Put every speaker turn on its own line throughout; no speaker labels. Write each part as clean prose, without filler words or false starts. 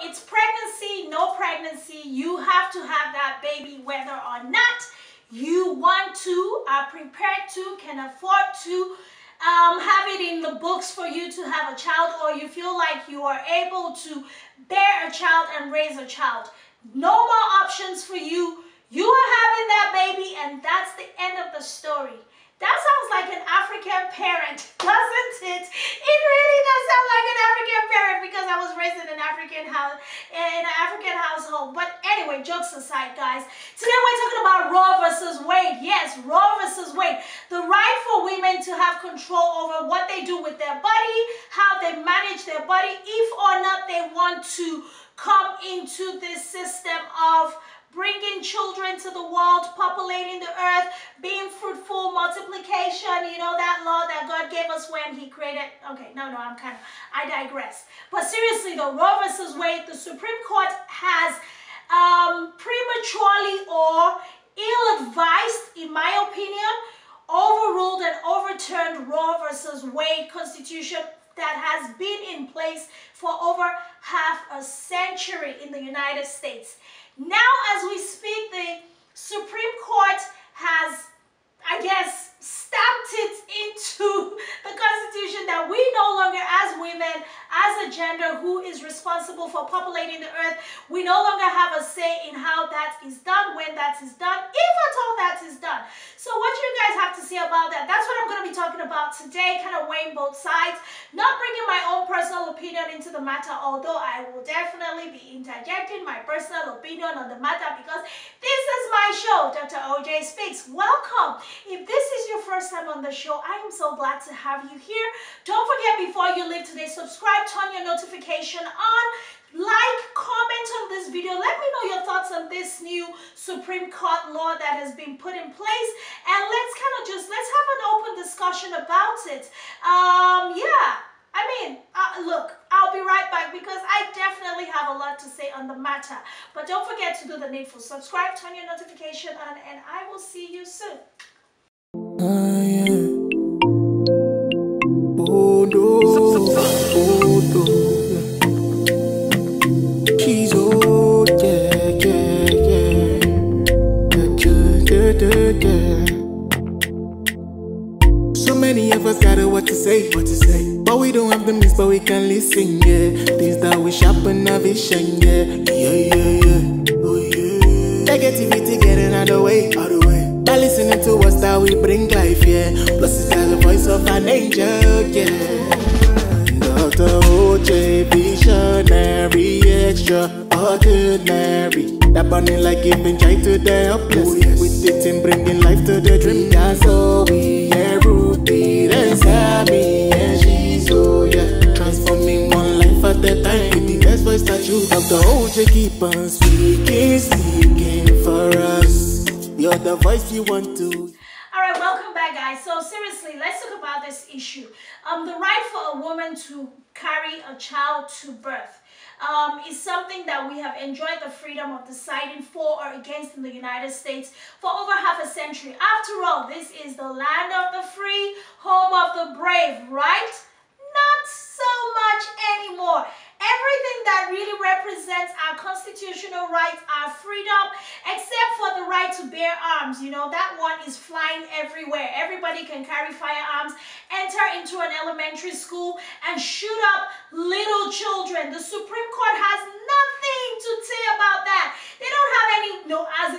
it's pregnancy, no pregnancy. You have to have that baby whether or not you want to, are prepared to, can afford to have it in the books for you to have a child, or you feel like you are able to bear a child and raise a child. No more options for you. You are having that baby, and that's the end of the story. That sounds like an African parent, doesn't it? It really does sound like an African parent, because I was raised in an African house, in an African household. But anyway, jokes aside, guys, today we're talking about Roe versus Wade. Yes, Roe versus Wade. The right for women to have control over what they do with their body, how they manage their body, if or not they want to come into this system of bringing children to the world, populating the earth, being fruitful, multiplication, you know, that law that God gave us when he created. Okay, I digress. But seriously though, Roe versus Wade, the Supreme Court has prematurely or ill-advised, in my opinion, overruled and overturned Roe versus Wade Constitution that has been in place for over half a century in the United States. Now, as we speak, the Supreme Court has, I guess, stamped it into the Constitution that we no longer, as women, as a gender who is responsible for populating the earth, we no longer have a say in how that is done, when that is done, if at all that is done. So what do you guys have to say about that? That's what I'm going to be talking about today, kind of weighing both sides, not bringing my own personal opinion into the matter, although I will definitely be interjecting my personal opinion on the matter, because this is my show, Dr. OJ Speaks. Welcome. If this is your first time on the show, I am so glad to have you here. Don't forget, before you leave today, subscribe, turn your notification on, like, comment on this video. Let me know your thoughts on this new Supreme Court law that has been put in place, and let's have an open discussion about it. Look, I'll be right back, because I definitely have a lot to say on the matter. But don't forget to do the needful. Subscribe, turn your notification on, and I will see you soon.
She's old, So many of us got what to say, but we don't have the means, but we can listen, yeah. Things that we sharpen our vision, Negativity getting out of the way. By listening to us that we bring life, yeah. Plus it's got the voice of an angel, yeah. Dr. OJ, visionary, extraordinary. That burning like giving joy to the helpless. With it in bringing life to the dream. That's so we are Ruby and Sammy and she's transforming one life at a time. With the best voice that you have, Dr. OJ, keep on speaking for us. You're the voice we want to.
Alright, welcome back, guys. So seriously, let's talk about this issue. The right for a woman to carry a child to birth is something that we have enjoyed the freedom of deciding for or against in the United States for over half a century. After all, this is the land of the free, home of the brave, right? Not so much anymore. Everything that really represents our constitutional rights, our freedom, except for the right to bear arms, you know, that one is flying everywhere. Everybody can carry firearms, enter into an elementary school, and shoot up little children. The Supreme Court has nothing to say about that. They don't have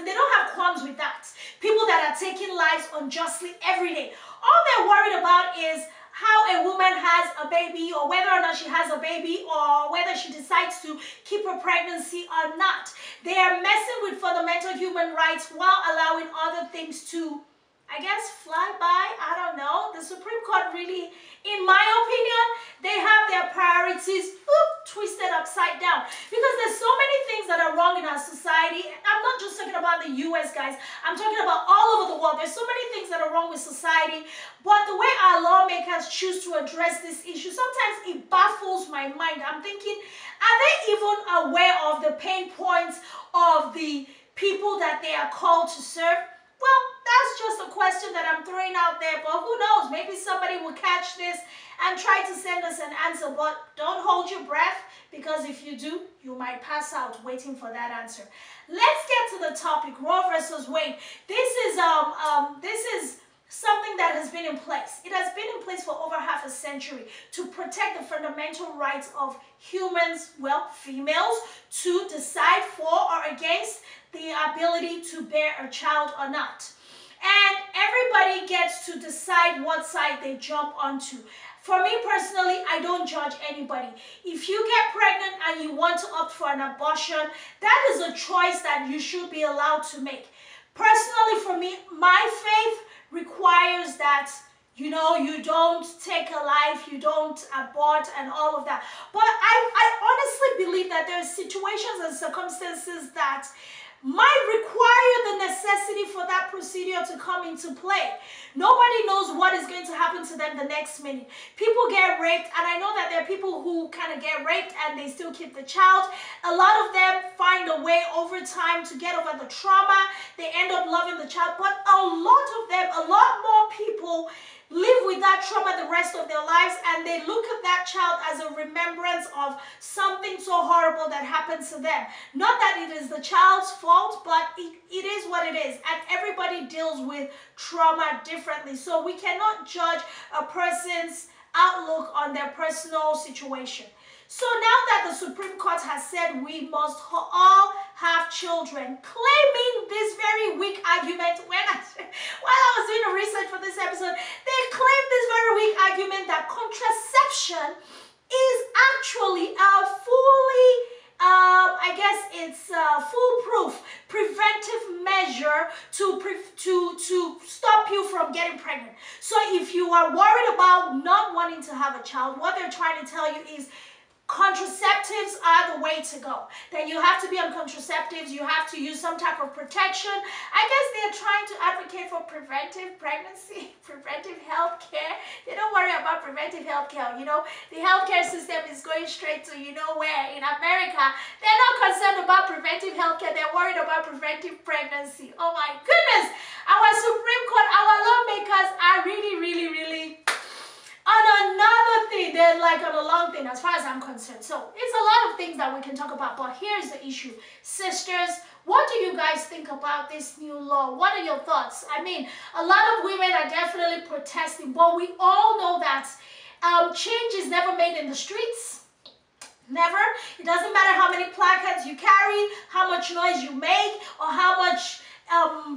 they don't have qualms with that. People that are taking lives unjustly every day. All they're worried about is how a woman has a baby, or whether or not she has a baby, or whether she decides to keep her pregnancy or not. They are messing with fundamental human rights while allowing other things to, I guess, fly by. I don't know. The Supreme Court really, in my opinion, they have their priorities twisted upside down. Because there's so many things that are wrong in our society. I'm not just talking about the US, guys. I'm talking about all over the world. There's so many things that are wrong with society. But the way our lawmakers choose to address this issue, sometimes it baffles my mind. I'm thinking, are they even aware of the pain points of the people that they are called to serve? Well, that's just a question that I'm throwing out there, but who knows? Maybe somebody will catch this and try to send us an answer, but don't hold your breath, because if you do, you might pass out waiting for that answer. Let's get to the topic, Roe versus Wade. This is something that has been in place. It has been in place for over half a century to protect the fundamental rights of humans, well, females, to decide for or against the ability to bear a child or not. And everybody gets to decide what side they jump onto. For me personally, I don't judge anybody. If you get pregnant and you want to opt for an abortion, that is a choice that you should be allowed to make. Personally, for me, my faith requires that, you know, you don't take a life, you don't abort and all of that. But I honestly believe that there are situations and circumstances that might require the necessity for that procedure to come into play. Nobody knows what is going to happen to them the next minute. People get raped, and I know that there are people who kind of get raped and they still keep the child. A lot of them find a way over time to get over the trauma. They end up loving the child, but a lot of them, a lot more people live with that trauma the rest of their lives, and they look at that child as a remembrance of something so horrible that happened to them. Not that it is the child's fault, but it is what it is, and everybody deals with trauma differently. So we cannot judge a person's outlook on their personal situation. So now that the Supreme Court has said we must all have children, claiming this very weak argument, while I was doing the research for this episode, they claim this very weak argument that contraception is actually a fully, I guess it's a foolproof preventive measure to stop you from getting pregnant. So if you are worried about not wanting to have a child, what they're trying to tell you is contraceptives are the way to go. That you have to be on contraceptives, you have to use some type of protection. I guess they're trying to advocate for preventive pregnancy, preventive health care. They don't worry about preventive health care. You know, the healthcare system is going straight to you know where. In America, they're not concerned about preventive health care. They're worried about preventive pregnancy. Oh my goodness! Our Supreme Court, our lawmakers are really on another thing. They're like on a long thing as far as I'm concerned. So it's a lot of things that we can talk about, but here's the issue. Sisters, what do you guys think about this new law? What are your thoughts? I mean, a lot of women are definitely protesting, but we all know that change is never made in the streets. Never. It doesn't matter how many placards you carry, how much noise you make, or how much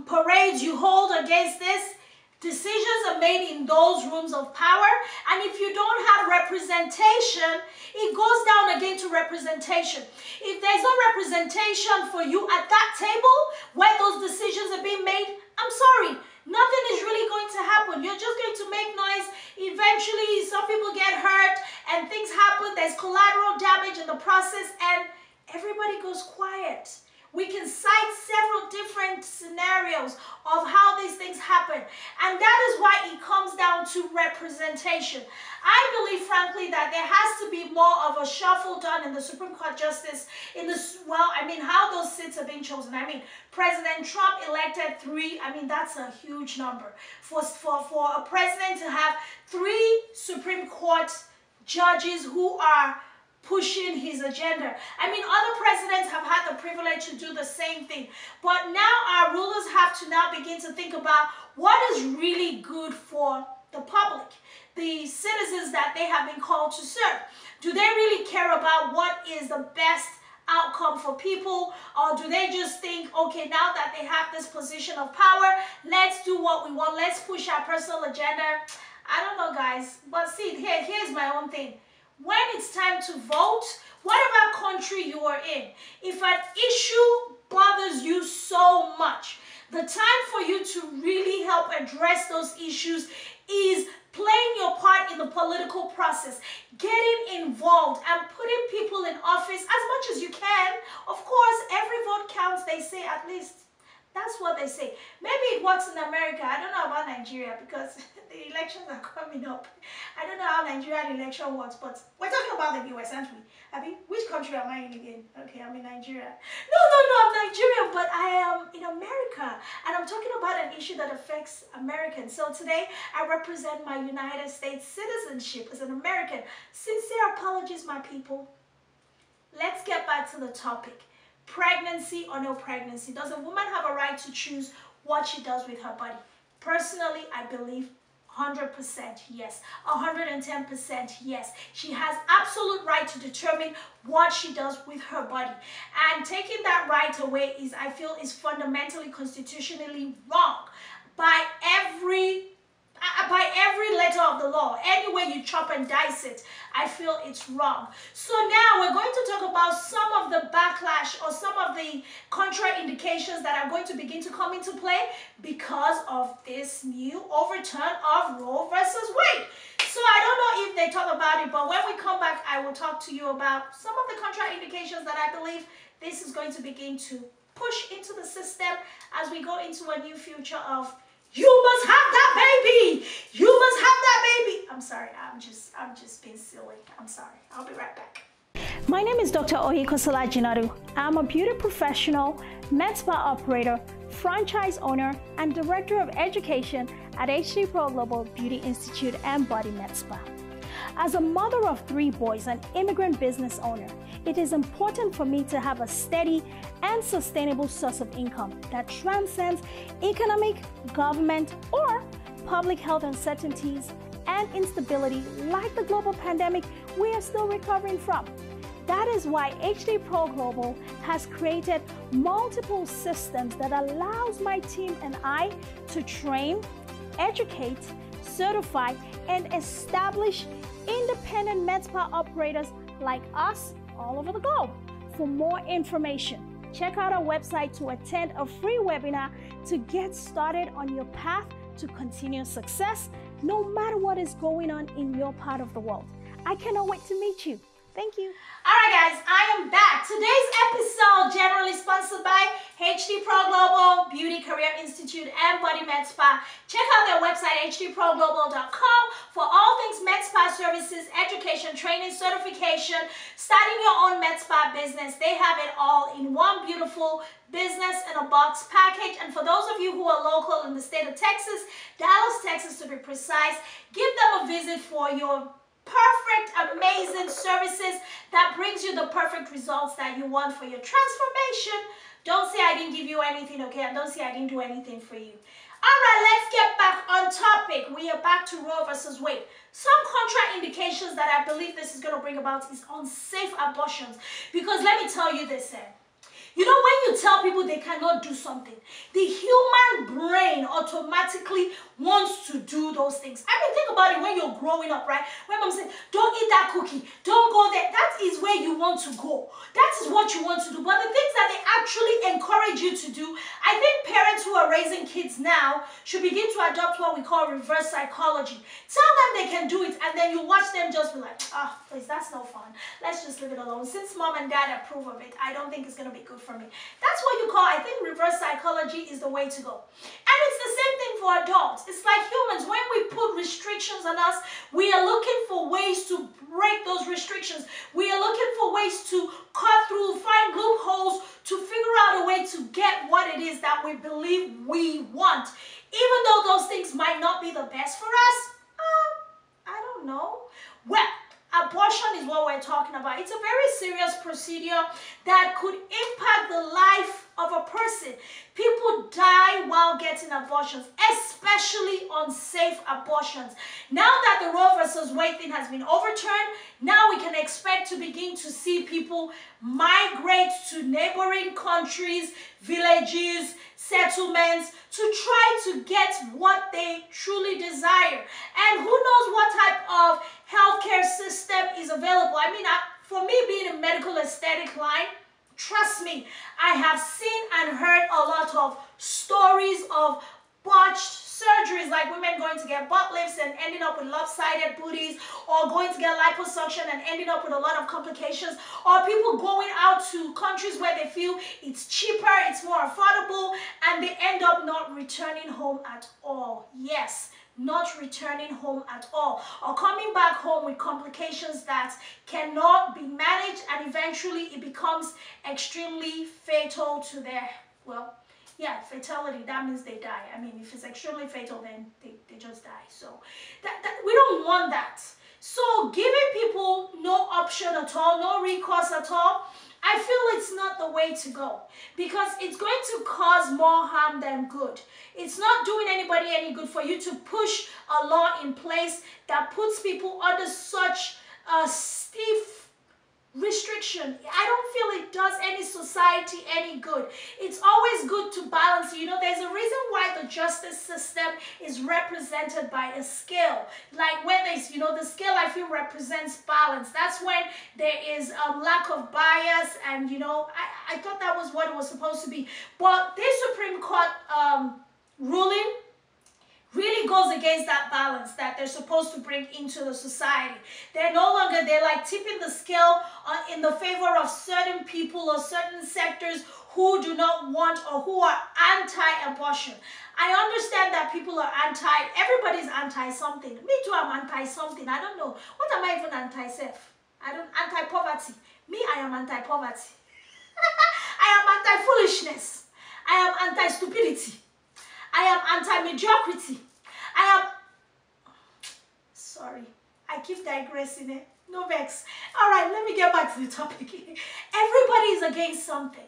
parades you hold against this. Decisions are made in those rooms of power, and if you don't have representation, it goes down again to representation. If there's no representation for you at that table where those decisions are being made, I'm sorry, nothing is really going to happen. You're just going to make noise. Eventually, some people get hurt and things happen. There's collateral damage in the process, and everybody goes quiet. We can cite several different scenarios of how these things happen. And that is why it comes down to representation. I believe, frankly, that there has to be more of a shuffle done in the Supreme Court justice, in this, well, I mean, how those seats are being chosen. I mean, President Trump elected 3. I mean, that's a huge number. For a president to have 3 Supreme Court judges who are pushing his agenda. I mean, other presidents have had the privilege to do the same thing. But now our rulers have to now begin to think about what is really good for the public, the citizens that they have been called to serve. Do they really care about what is the best outcome for people, or do they just think, okay, now that they have this position of power, let's do what we want, let's push our personal agenda? I don't know, guys. But see, here's my own thing. When it's time to vote, whatever country you are in, if an issue bothers you so much, the time for you to really help address those issues is playing your part in the political process, getting involved and putting people in office as much as you can. Of course, every vote counts, they say, at least. That's what they say. Maybe it works in America. I don't know about Nigeria because the elections are coming up. I don't know how Nigerian election works, but we're talking about the US, aren't we? I mean, which country am I in again? Okay, I'm in Nigeria. No, I'm Nigerian, but I am in America. And I'm talking about an issue that affects Americans. So today, I represent my United States citizenship as an American. Sincere apologies, my people. Let's get back to the topic. Pregnancy or no pregnancy. Does a woman have a right to choose what she does with her body? Personally, I believe 100% yes. 110% yes. She has absolute right to determine what she does with her body. And taking that right away I feel, is fundamentally constitutionally wrong by every letter of the law. Any way you chop and dice it, I feel it's wrong. So now we're going to talk about some of the backlash or some of the contraindications that are going to begin to come into play because of this new overturn of Roe versus Wade. So I don't know if they talk about it, but when we come back, I will talk to you about some of the contraindications that I believe this is going to begin to push into the system as we go into a new future of you must have that baby. You must have that baby. I'm sorry. I'm just being silly. I'm sorry. I'll be right back. My name is Dr. Oyikosola Jinadu. I'm a beauty professional, med spa operator, franchise owner, and director of education at HD Pro Global Beauty Institute and Body Med Spa. As a mother of 3 boys and immigrant business owner, it is important for me to have a steady and sustainable source of income that transcends economic, government, or public health uncertainties and instability like the global pandemic we are still recovering from. That is why HD Pro Global has created multiple systems that allows my team and I to train, educate, certify, and establish independent med spa operators like us all over the globe. For more information, check out our website to attend a free webinar to get started on your path to continuous success, no matter what is going on in your part of the world. I cannot wait to meet you. Thank you. All right, guys, I am back. Today's episode generally sponsored by HD Pro Global Beauty Career Institute and Body Med Spa. Check out their website, hdproglobal.com, for all things med spa services, education, training, certification, starting your own med spa business. They have it all in one beautiful business in a box package. And for those of you who are local in the state of Texas, Dallas, Texas to be precise, give them a visit for your perfect, amazing services that brings you the perfect results that you want for your transformation. Don't say I didn't give you anything, okay? And don't say I didn't do anything for you. All right, let's get back on topic. We are back to Roe versus Wade. Some contraindications that I believe this is going to bring about is unsafe abortions. Because let me tell you this, you know, when you tell people they cannot do something, the human brain automatically wants to do those things. I mean, think about it when you're growing up, right? When mom said, don't eat that cookie, don't go there. That is where you want to go. That is what you want to do. But the things that they actually encourage you to do, I think parents who are raising kids now should begin to adopt what we call reverse psychology. Tell them they can do it, and then you watch them just be like, ah, please, that's no fun. Let's just leave it alone. Since mom and dad approve of it, I don't think it's going to be good for me. That's what you call, I think, reverse psychology is the way to go. And it's the same thing for adults. It's like humans. When we put restrictions on us, we are looking for ways to break those restrictions. We are looking for ways to cut through, find loopholes, to figure out a way to get what it is that we believe we want. Even though those things might not be the best for us, I don't know. Well, abortion is what we're talking about. It's a very serious procedure that could impact the life of a person. People die while getting abortions, especially unsafe abortions. Now that the Roe versus Wade thing has been overturned, now we can expect to begin to see people migrate to neighboring countries, villages, settlements to try to get what they truly desire. And who knows what type of healthcare system is available. I mean, for me being a medical aesthetic line, trust me, I have seen and heard a lot of stories of botched surgeries, like women going to get butt lifts and ending up with lopsided booties, or going to get liposuction and ending up with a lot of complications, or people going out to countries where they feel it's cheaper, it's more affordable, and they end up not returning home at all. Yes, not returning home at all, or coming back home with complications that cannot be managed, and eventually it becomes extremely fatal to their, well, yeah, fatality, that means they die. I mean, if it's extremely fatal, then they just die. So we don't want that. So giving people no option at all, no recourse at all, I feel it's not the way to go, because it's going to cause more harm than good. It's not doing anybody any good for you to push a law in place that puts people under such a stiff restriction. I don't feel it does any society any good. It's always good to balance. You know, there's a reason why the justice system is represented by a scale. Like when there's, you know, the scale I feel represents balance. That's when there is a lack of bias, and, you know, I thought that was what it was supposed to be. But this Supreme Court ruling really goes against that balance that they're supposed to bring into the society. They're no longer, they're like tipping the scale in the favor of certain people or certain sectors who do not want or who are anti-abortion. I understand that people are everybody's anti-something. Me too, I'm anti-something. I don't know. What am I even anti-self? Anti-poverty. Me, I am anti-poverty. I am anti-foolishness. I am anti-stupidity. I am anti-mediocrity. Sorry, I keep digressing it. No vex. All right, let me get back to the topic. Everybody is against something,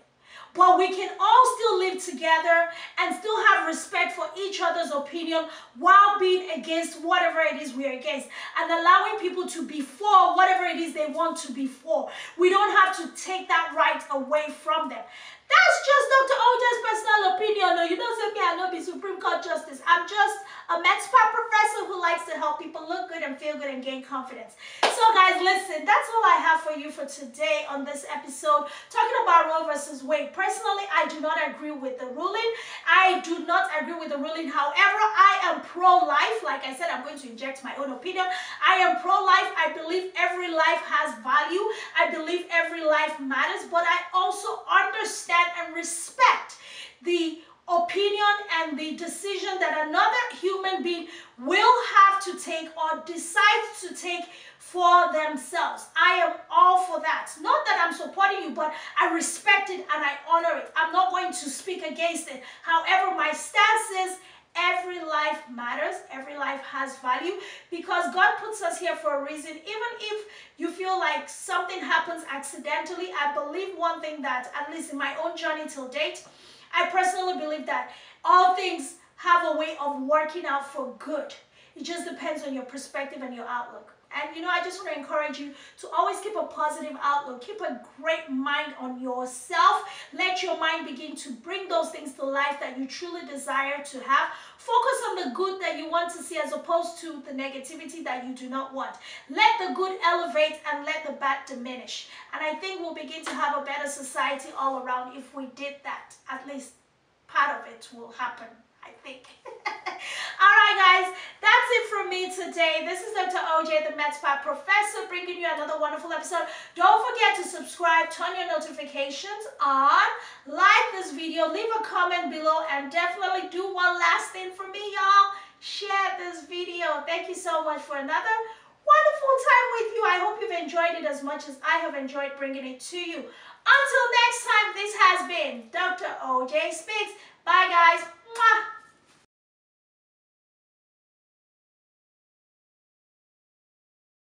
but we can all still live together and still have respect for each other's opinion while being against whatever it is we're against, and allowing people to be for whatever it is they want to be for. We don't have to take that right away from them. That's just Dr. OJ's personal opinion. No, you don't say me, I know be Supreme Court Justice. I'm just a MedSpa professor who likes to help people look good and feel good and gain confidence. So guys, listen, that's all I have for you for today on this episode, talking about Roe versus Wade. Personally, I do not agree with the ruling. I do not agree with the ruling. However, I am pro-life. Like I said, I'm going to inject my own opinion. I am pro-life. I believe every life has value. I believe every life matters, but I also understand and respect the opinion and the decision that another human being will have to take or decide to take for themselves. I am all for that. Not that I'm supporting you, but I respect it and I honor it. I'm not going to speak against it. However, my stance is every life matters. Every life has value, because God puts us here for a reason. Even if you feel like something happens accidentally, I believe one thing, that at least in my own journey till date, I personally believe that all things have a way of working out for good. It just depends on your perspective and your outlook. And you know, I just want to encourage you to always keep a positive outlook. Keep a great mind on yourself. Let your mind begin to bring those things to life that you truly desire to have. Focus on the good that you want to see, as opposed to the negativity that you do not want. Let the good elevate and let the bad diminish. And I think we'll begin to have a better society all around if we did that. At least part of it will happen, I think. Alright guys, that's it from me today. This is Dr. OJ, the MedSpa professor, bringing you another wonderful episode. Don't forget to subscribe, turn your notifications on, like this video, leave a comment below, and definitely do one last thing for me, y'all. Share this video. Thank you so much for another wonderful time with you. I hope you've enjoyed it as much as I have enjoyed bringing it to you. Until next time, this has been Dr. OJ Speaks. Bye guys. Mwah.